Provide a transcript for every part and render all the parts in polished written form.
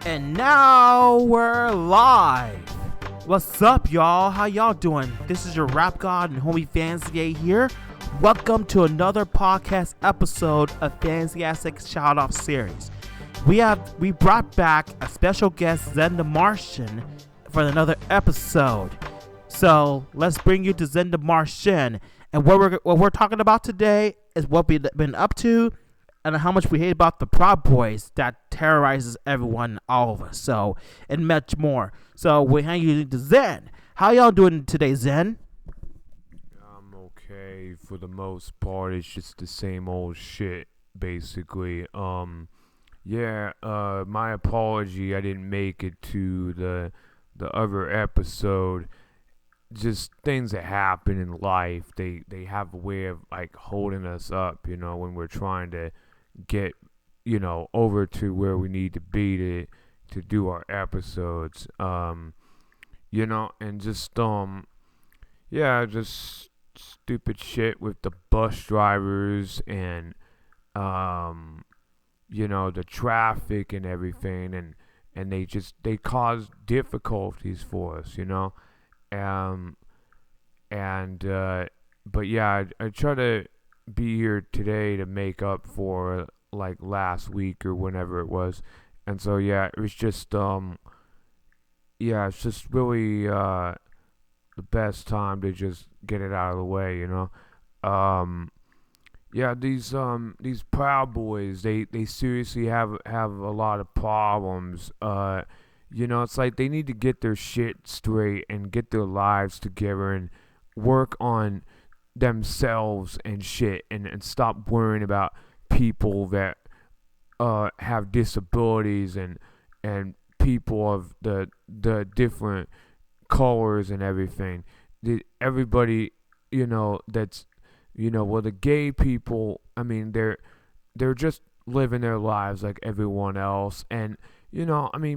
And now we're live. What's up, y'all? How y'all doing? This is your rap god and homie Fantasyastic here. Welcome to another podcast episode of Fantasyastic Shout Off Series. We brought back a special guest, Zen the Martian, for another episode. So let's bring you to Zen the Martian. And what we're talking about today is what we've been up to and how much we hate about the Proud Boys that terrorizes everyone, all of us. So, and much more. So, we hand you to Zen. How y'all doing today, Zen? I'm okay for the most part. It's just the same old shit, basically. My apology. I didn't make it to the other episode. Just things that happen in life. They have a way of like holding us up, when we're trying to get over to where we need to be to do our episodes, and just stupid shit with the bus drivers and the traffic and everything, and they cause difficulties for us, but yeah, I try to be here today to make up for like last week or whenever it was. And so yeah, it was just it's just really the best time to just get it out of the way. These Proud Boys, they seriously have a lot of problems. It's like they need to get their shit straight and get their lives together and work on themselves and shit, and stop worrying about people that have disabilities and people of the different colors and everything. Everybody, that's the gay people, I mean, they're just living their lives like everyone else, and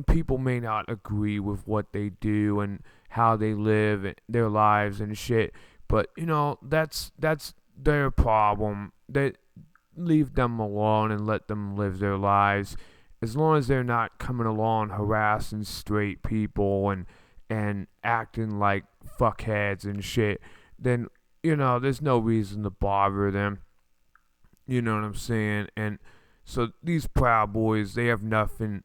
people may not agree with what they do and how they live their lives and shit, but that's their problem. They leave them alone and let them live their lives, as long as they're not coming along harassing straight people and acting like fuckheads and shit. Then there's no reason to bother them. You know what I'm saying? And so these Proud Boys, they have nothing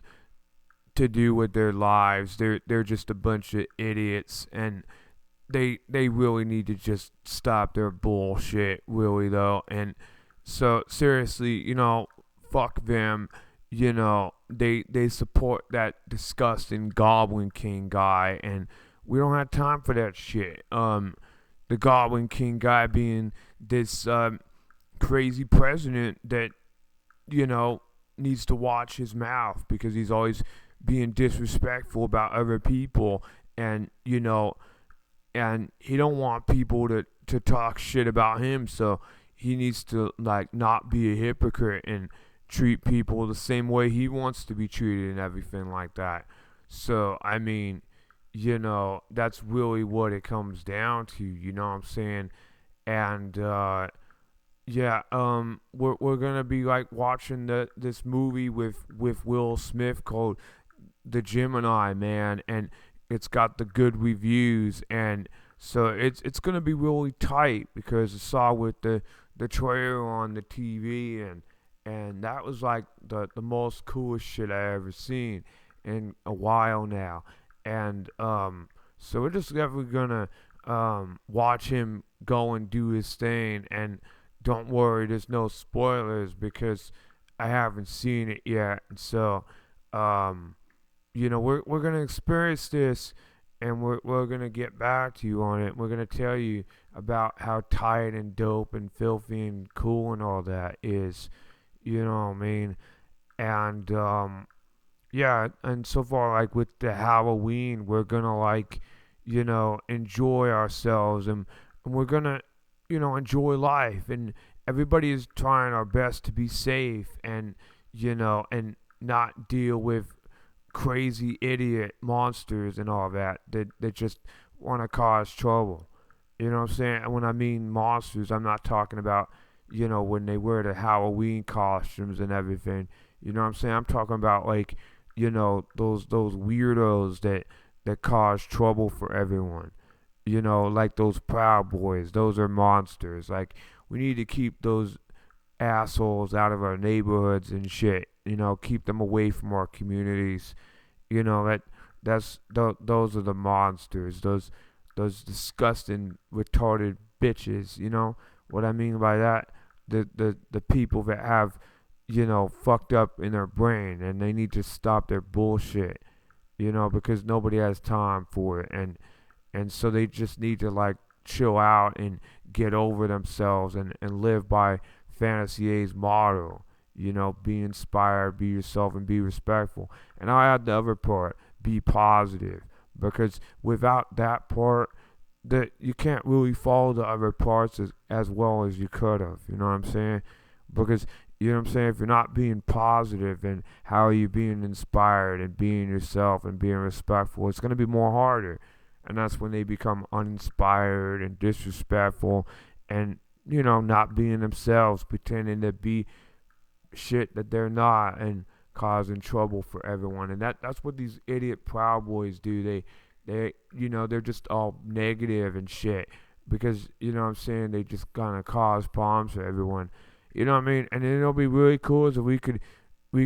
to do with their lives. They're just a bunch of idiots, and they really need to just stop their bullshit, really though. And so seriously, fuck them. They support that disgusting Goblin King guy, and we don't have time for that shit. The Goblin King guy being this crazy president that needs to watch his mouth, because he's always being disrespectful about other people, and and he don't want people to talk shit about him, so he needs to like not be a hypocrite and treat people the same way he wants to be treated and everything like that. So I mean, that's really what it comes down to, you know what I'm saying? And we're gonna be like watching this movie with Will Smith called The Gemini Man, and it's got the good reviews, and so it's gonna be really tight, because I saw with the trailer on the TV, and that was like the most coolest shit I ever seen in a while now. And so we're just definitely gonna watch him go and do his thing, and don't worry, there's no spoilers because I haven't seen it yet. And so we're gonna experience this, and we're gonna get back to you on it. We're gonna tell you about how tight and dope and filthy and cool and all that is. You know what I mean? And and so far, like with the Halloween, we're gonna like enjoy ourselves, and we're gonna enjoy life, and everybody is trying our best to be safe, and and not deal with crazy idiot monsters and all that just want to cause trouble. You know what I'm saying? And when I mean monsters, I'm not talking about when they wear the Halloween costumes and everything. You know what I'm saying? I'm talking about like those weirdos that cause trouble for everyone. Like those Proud Boys. Those are monsters. Like, we need to keep those assholes out of our neighborhoods and shit. Keep them away from our communities. Those are the monsters. Those disgusting retarded bitches. What I mean by that? The people that have fucked up in their brain, and they need to stop their bullshit. Because nobody has time for it, and so they just need to like chill out and get over themselves and live by Fantasy's motto. Be inspired, be yourself, and be respectful. And I add the other part, be positive, because without that part, that you can't really follow the other parts as well as you could have. You know what I'm saying? Because if you're not being positive, and how are you being inspired and being yourself and being respectful, it's going to be more harder. And that's when they become uninspired and disrespectful and, not being themselves, pretending to be shit that they're not, and causing trouble for everyone. And that's what these idiot Proud Boys do. They're just all negative and shit because, they just gonna cause problems for everyone. You know what I mean? And then it'll be really cool if we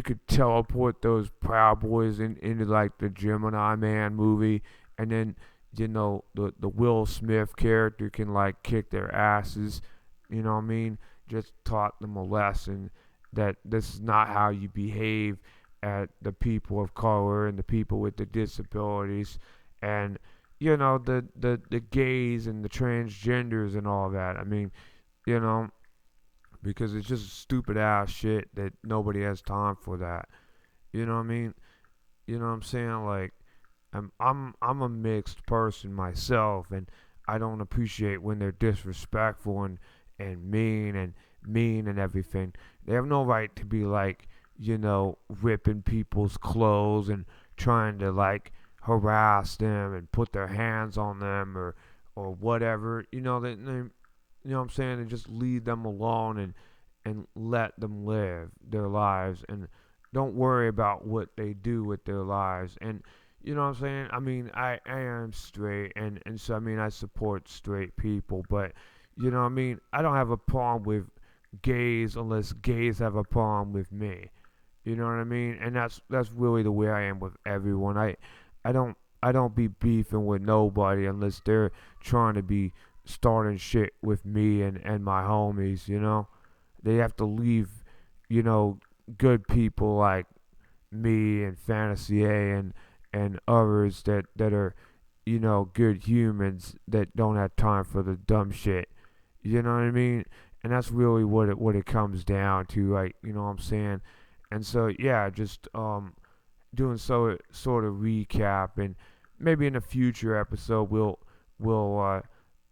could teleport those Proud Boys into like the Gemini Man movie, and then the Will Smith character can like kick their asses. You know what I mean? Just taught them a lesson that this is not how you behave at the people of color and the people with the disabilities, and the gays and the transgenders and all that. I mean, because it's just stupid ass shit that nobody has time for that. You know what I mean? You know what I'm saying? Like, I'm a mixed person myself, and I don't appreciate when they're disrespectful and mean and everything. They have no right to be like, ripping people's clothes and trying to like harass them and put their hands on them or whatever. They what I'm saying? And just leave them alone and let them live their lives, and don't worry about what they do with their lives. And you know what I'm saying? I mean, I am straight, and so I mean, I support straight people, but you know what I mean? I don't have a problem with gays unless gays have a problem with me. You know what I mean? And that's really the way I am with everyone. I don't be beefing with nobody unless they're trying to be starting shit with me and my homies. They have to leave good people like me and Fantasy A and others that are good humans that don't have time for the dumb shit. You know what I mean? And that's really what it comes down to, like, you know what I'm saying? And so yeah, just doing sort of recap, and maybe in a future episode we'll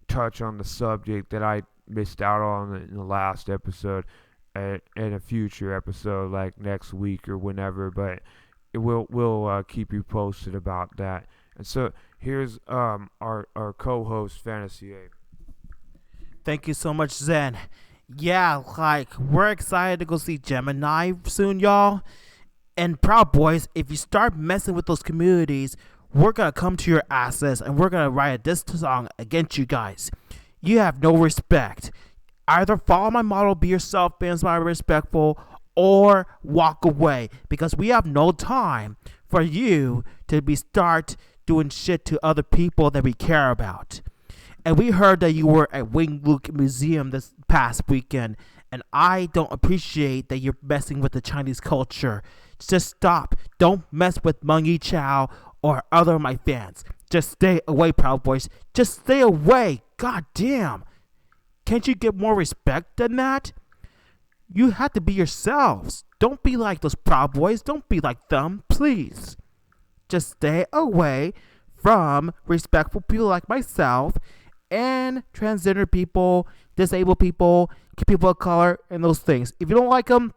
touch on the subject that I missed out on in the last episode in a future episode, like next week or whenever. But we'll keep you posted about that. And so here's our co-host Fantasy A. Thank you so much, Zen. Yeah, like, we're excited to go see Gemini soon, y'all. And Proud Boys, if you start messing with those communities, we're gonna come to your asses and we're gonna write a diss song against you guys. You have no respect. Either follow my model, be yourself, be inspired, respectful, or walk away, because we have no time for you to start doing shit to other people that we care about. And we heard that you were at Wing Luke Museum this past weekend, and I don't appreciate that you're messing with the Chinese culture. Just stop. Don't mess with Meng Yi Chow or other of my fans. Just stay away, Proud Boys. Just stay away. God damn. Can't you get more respect than that? You have to be yourselves. Don't be like those Proud Boys. Don't be like them, please. Just stay away from respectful people like myself and transgender people, disabled people, people of color, and those things. If you don't like them,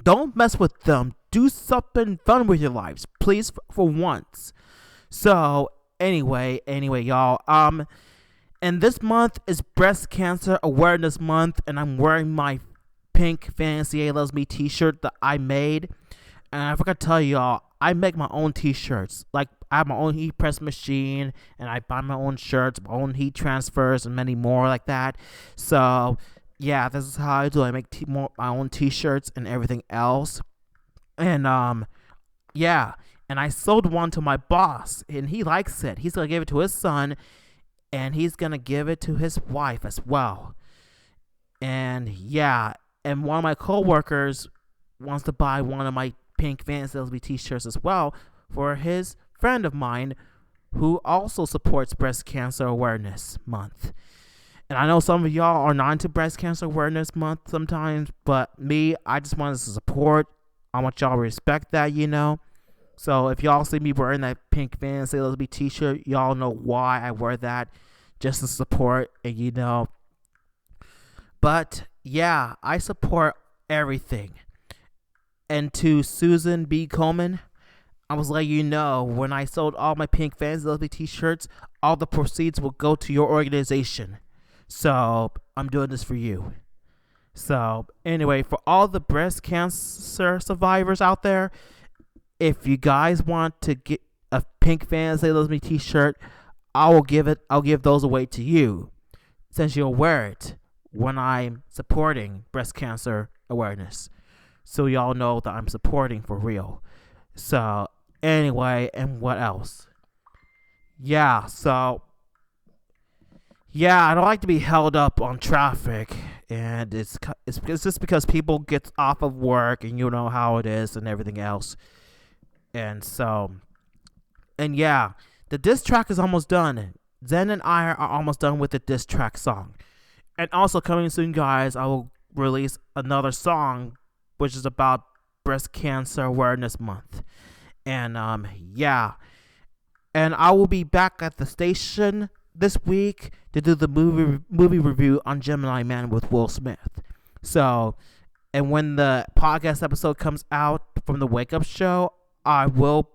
don't mess with them. Do something fun with your lives, please, for once. So, anyway, y'all. And this month is Breast Cancer Awareness Month, and I'm wearing my pink Fantasy A Loves Me t-shirt that I made. And I forgot to tell y'all, I make my own t-shirts. Like, I have my own heat press machine, and I buy my own shirts, my own heat transfers, and many more like that. So, yeah, this is how I do. I make my own t-shirts and everything else. And, yeah. And I sold one to my boss, and he likes it. He's going to give it to his son, and he's going to give it to his wife as well. And, yeah. And one of my coworkers wants to buy one of my pink Fantasyastic t-shirts as well for his friend of mine who also supports Breast Cancer Awareness Month. And I know some of y'all are not into Breast Cancer Awareness Month sometimes, but me, I just wanted to support. I want y'all to respect that, So if y'all see me wearing that pink Fantasyastic t-shirt, y'all know why I wear that, just to support, and But yeah, I support everything. And to Susan B. Coleman, I was letting you know, when I sold all my pink Fantasyastic t-shirts, all the proceeds will go to your organization. So I'm doing this for you. So anyway, for all the breast cancer survivors out there, if you guys want to get a pink Fantasyastic t-shirt, I'll give those away to you, since you'll wear it when I'm supporting breast cancer awareness. So y'all know that I'm supporting for real. So anyway, and what else? Yeah, so I don't like to be held up on traffic, and it's just because people get off of work, and you know how it is and everything else. And so, and yeah, the diss track is almost done. Zen and I are almost done with the diss track song. And also coming soon, guys, I will release another song which is about Breast Cancer Awareness Month. And yeah. And I will be back at the station this week to do the movie review on Gemini Man with Will Smith. So, and when the podcast episode comes out from the Wake Up Show, I will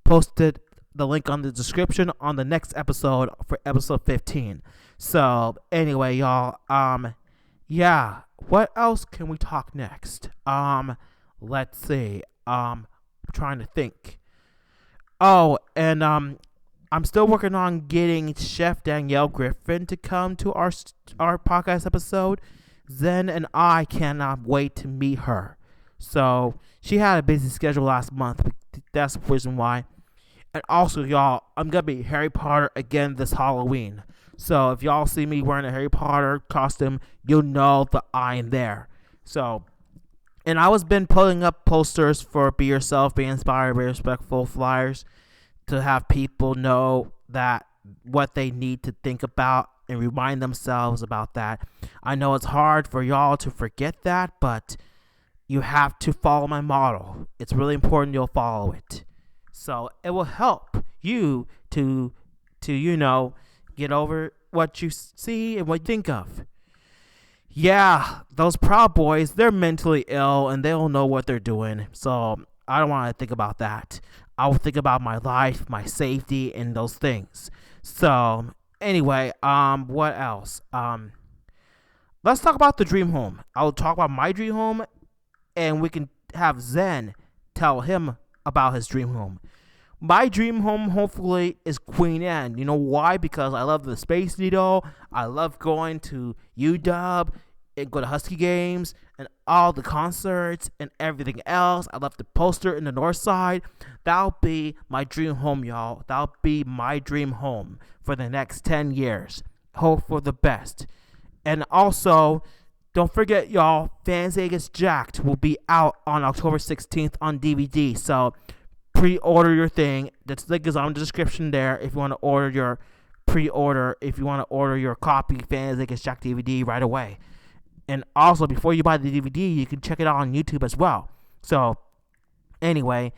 post the link on the description on the next episode for episode 15. So anyway, y'all, yeah, what else can we talk next? Let's see. I'm trying to think. Oh, and I'm still working on getting Chef Danielle Griffin to come to our podcast episode. Zen and I cannot wait to meet her. So she had a busy schedule last month, but that's the reason why. And also, y'all, I'm gonna be Harry Potter again this Halloween. So if y'all see me wearing a Harry Potter costume, you'll know that I'm there. So, and I was been putting up posters for Be Yourself, Be Inspired, Be Respectful flyers to have people know that what they need to think about and remind themselves about that. I know it's hard for y'all to forget that, but you have to follow my model. It's really important you'll follow it. So it will help you to get over what you see and what you think of. Yeah, those Proud Boys, they're mentally ill and they don't know what they're doing. So I don't want to think about that. I will think about my life, my safety, and those things. So anyway, what else? Let's talk about the dream home. I will talk about my dream home, and we can have Zen tell him about his dream home. My dream home, hopefully, is Queen Anne. You know why? Because I love the Space Needle. I love going to UW and go to Husky games and all the concerts and everything else. I love the poster in the north side. That'll be my dream home, y'all. That'll be my dream home for the next 10 years. Hope for the best. And also, don't forget, y'all, Fantasyastic Jacked will be out on October 16th on DVD. So pre-order your thing. The link is on the description there if you want to order your pre-order, if you want to order your copy Fantasyastic Jacked DVD right away. And also, before you buy the DVD, you can check it out on YouTube as well. So anyway,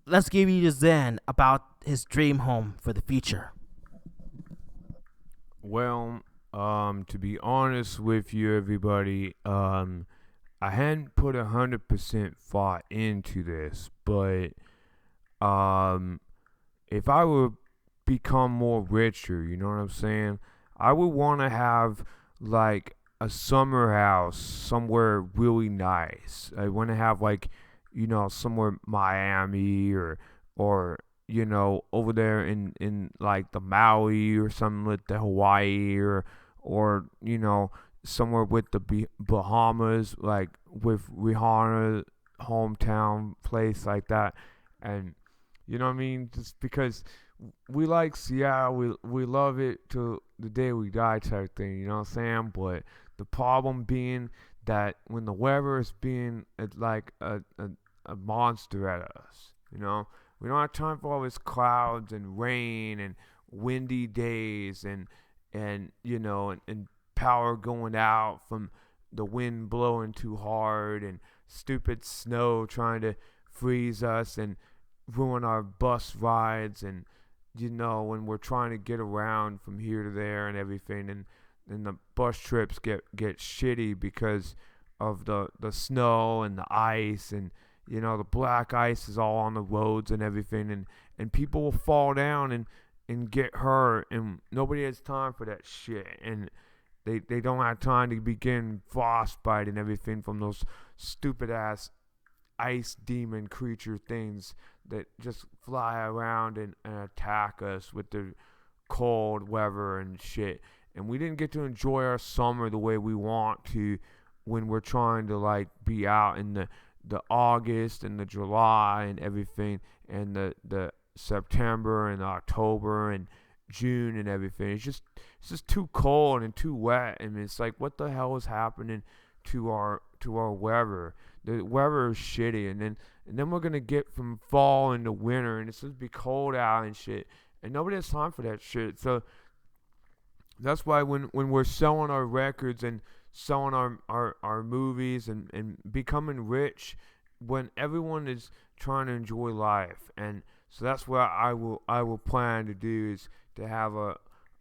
let's give you the Zen about his dream home for the future. Well, to be honest with you, everybody, I hadn't put 100% thought into this, but if I would become more richer, you know what I'm saying, I would want to have like a summer house somewhere really nice. I want to have like, somewhere Miami or over there in like the Maui or something with the Hawaii or somewhere with the Bahamas, like with Rihanna hometown place like that. And you know what I mean, just because we like Seattle, we love it till the day we die type thing, you know what I'm saying? But the problem being that when the weather is being like a monster at us, we don't have time for all this clouds and rain and windy days and power going out from the wind blowing too hard and stupid snow trying to freeze us and ruin our bus rides and when we're trying to get around from here to there and everything and the bus trips get shitty because of the snow and the ice and the black ice is all on the roads and everything and people will fall down and get hurt and nobody has time for that shit and they don't have time to begin frostbite and everything from those stupid ass ice demon creature things that just fly around and attack us with their cold weather and shit. And we didn't get to enjoy our summer the way we want to when we're trying to like be out in the August and the July and everything and the September and October and June and everything. It's just too cold and too wet. I mean, it's like, what the hell is happening to our weather? The weather is shitty, and then we're gonna get from fall into winter, and it's supposed to be cold out and shit, and nobody has time for that shit. So that's why when we're selling our records and selling our movies and becoming rich, when everyone is trying to enjoy life, and so that's what I will plan to do, is to have a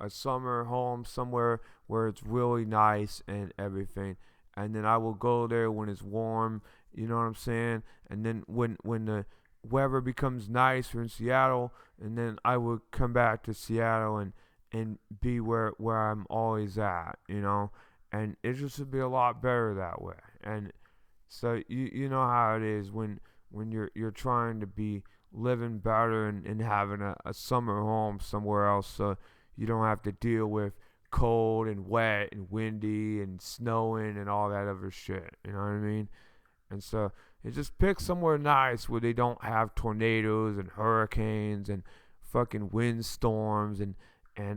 summer home somewhere where it's really nice and everything. And then I will go there when it's warm, you know what I'm saying? And then when the weather becomes nicer in Seattle, and then I will come back to Seattle and be where I'm always at, And it just would be a lot better that way. And so you know how it is when you're trying to be living better and having a summer home somewhere else, so you don't have to deal with cold and wet and windy and snowing and all that other shit, you know what I mean? And so you just pick somewhere nice where they don't have tornadoes and hurricanes and fucking windstorms and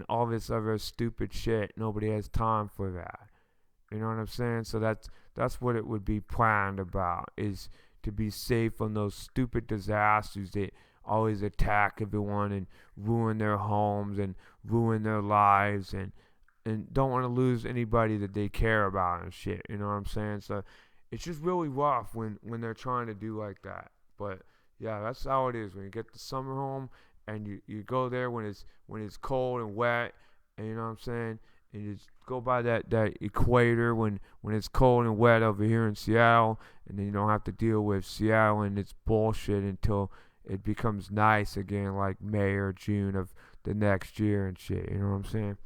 all this other stupid shit. Nobody has time for that, you know what I'm saying? So that's what it would be planned about, is to be safe from those stupid disasters that always attack everyone and ruin their homes and ruin their lives and don't want to lose anybody that they care about and shit, you know what I'm saying? So it's just really rough when they're trying to do like that. But yeah, that's how it is when you get the summer home and you go there when it's cold and wet, and you know what I'm saying? And you just go by that equator when it's cold and wet over here in Seattle, and then you don't have to deal with Seattle and its bullshit until it becomes nice again, like May or June of the next year and shit, you know what I'm saying?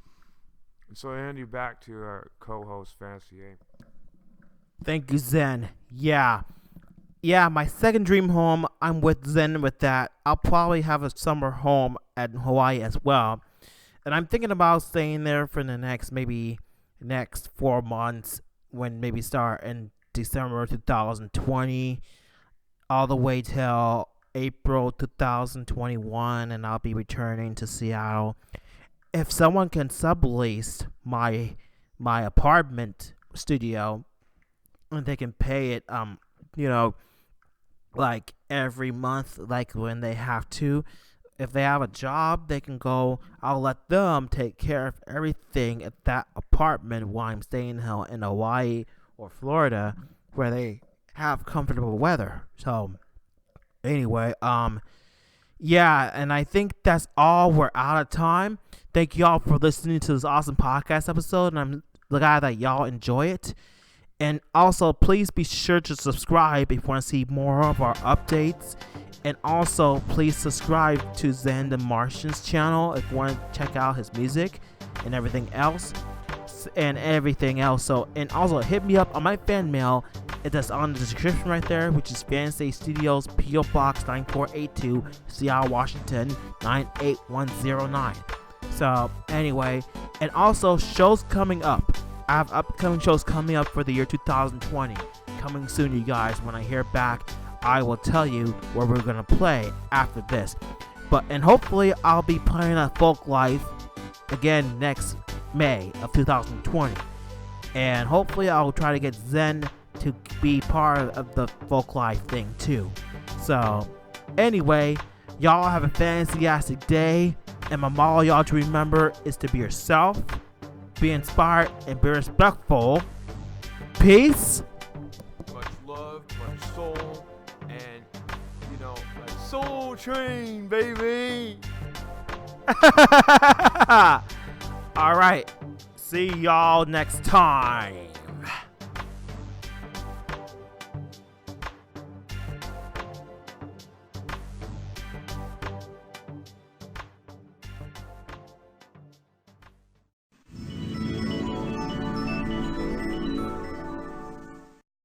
So Andy, back to our co-host Fantasy A. Thank you, Zen. Yeah, my second dream home, I'm with Zen with that. I'll probably have a summer home at Hawaii as well. And I'm thinking about staying there for the next 4 months, when maybe start in December 2020 all the way till April 2021, and I'll be returning to Seattle. If someone can sublease my apartment studio, and they can pay it like every month, like when they have to, if they have a job, they can go. I'll let them take care of everything at that apartment while I'm staying in Hawaii or Florida, where they have comfortable weather. So anyway, yeah, and I think that's all. We're out of time. Thank y'all for listening to this awesome podcast episode, and I'm glad that y'all enjoy it. And also, please be sure to subscribe if you want to see more of our updates. And also, please subscribe to Zen the Martian's channel if you want to check out his music and everything else. So, and also hit me up on my fan mail It is on the description right there, which is Fantasy Studios, P.O. Box 9482, Seattle, Washington 98109. So anyway, and also shows coming up. I have upcoming shows coming up for the year 2020. Coming soon, you guys. When I hear back, I will tell you where we're gonna play after this. And hopefully I'll be playing at Folk Life again next May of 2020. And hopefully I'll try to get Zen to be part of the Folk Life thing too. So anyway, y'all have a fantasyastic day. And my motto y'all to remember is to be yourself, be inspired, and be respectful. Peace. Much love, much soul, and like Soul Train, baby. Alright. See y'all next time.